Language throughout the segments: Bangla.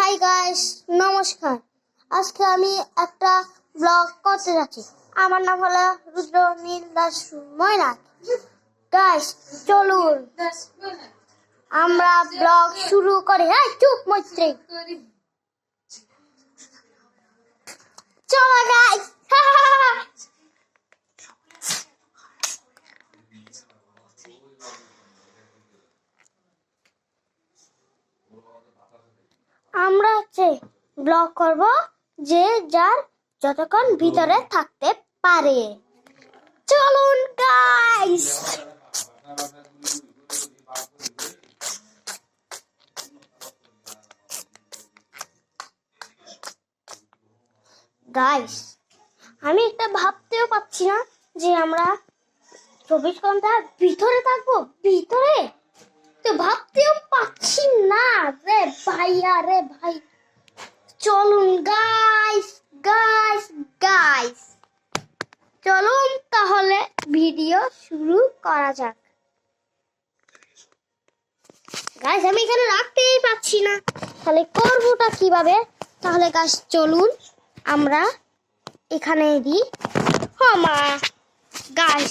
হাই গাইস, নমস্কার। আজকে আমি একটা ব্লগ করতে যাচ্ছি। আমার নাম হলো রুদ্র নীল দাস ময়নাক। গাইস চলুন আমরা ব্লগ শুরু করি। হ্যাঁ চুপ মৈত্রী, চলো গাইস। আমরা ব্লগ করব যে যার যতক্ষণ ভিতরে থাকতে পারে। চলুন গাইস। গাইস আমি একটা ভাবতেও পাচ্ছি না যে আমরা 24 ঘন্টা ভিতরে থাকবো। ভিতরে তো ভাবতেও পাচ্ছি না রে ভাইয়া রে ভাই। চলুন গাইস গাইস গাইস চলুন তাহলে ভিডিও শুরু করা যাক। গাইস আমি এখানে রাখতেই পাচ্ছি না, তাহলে করবোটা কিভাবে? তাহলে গাইস চলুন আমরা এখানে দিই। মা গাইস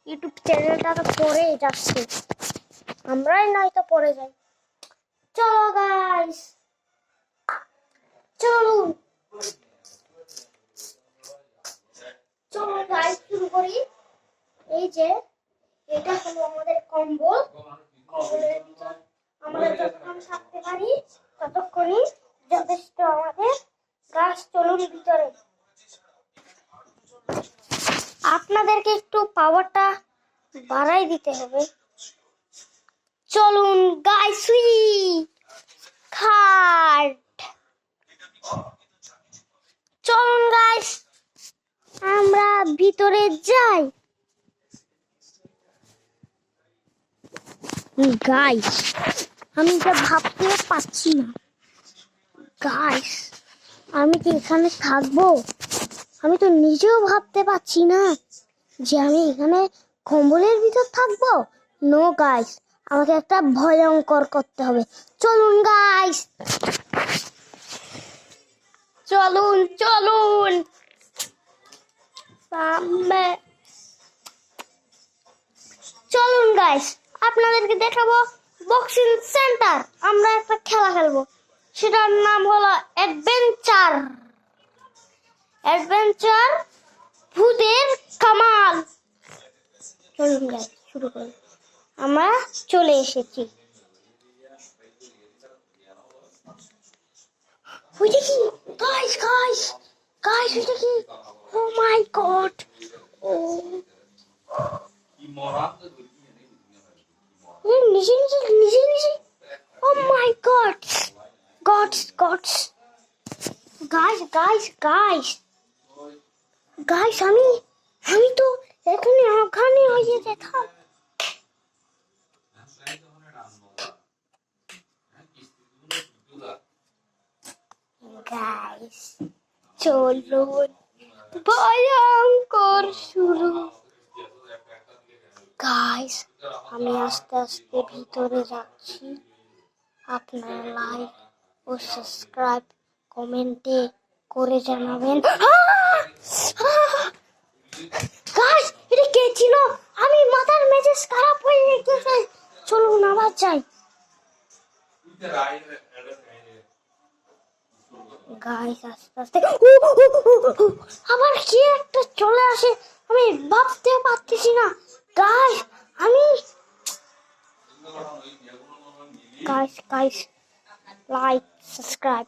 ইউটিউব চ্যানেলটা তো পড়ে যাচ্ছে, আমরাই নয়তো পড়ে যাই। চলো গাইস চলুন, চলো গাইস শুরু করি। এই যে এটা হলো আমাদের কম্বল। কম্বলের ভিতর আমরা যতক্ষণ থাকতে পারি ততক্ষণই যথেষ্ট আমাদের। গাইস চলুন ভিতরে। আপনাদেরকে একটু পাওয়ারটা বাড়াই দিতে হবে। চলুন গাইস খাট। চলুন গাইস আমরা ভিতরে যাই। গাইস আমি এটা ভাবতে পারছি না। গাইস আমি কি এখানে থাকবো? আমি তো নিজেও ভাবতে পারছি না যে আমি এখানে কম্বলের ভিতর থাকবো। নো গাইস, আমাকে একটা ভয়ঙ্কর করতে হবে। চলুন গাইস চলুন চলুন চলুন গাইস আপনাদেরকে দেখাবো বক্সিং সেন্টার। আমরা একটা খেলা খেলবো, সেটার নাম হলো অ্যাডভেঞ্চার ভূতের কামাল। চলুন গাইস শুরু করি। আমরা চলে এসেছি। ওইটা কি গাইস গাইস গাইস ওইটা কি? ও মাই গড, ও নিচে নিচে নিচে নিচে। Oh my god, gods gods. Guys guys guys guys আমি তো এখানে অজ্ঞানী হয়ে যেতাম। গাইস চলুন ভয়ঙ্কর শুরু। গাইস আমি আস্তে আস্তে ভিতরে যাচ্ছি। আপনারা লাইক ও সাবস্ক্রাইব কমেন্টে করে জানাবেন। গাইস এটা কে ছিল? আমি মাথার মেজাজ খারাপ হয়ে গেছে। চলুন আবার যাই। গাইস আস্তে আস্তে আবার কি একটা চলে আসে, আমি ভাবতে পারতেছি না। গাইস আমি গাইস লাইক সাবস্ক্রাইব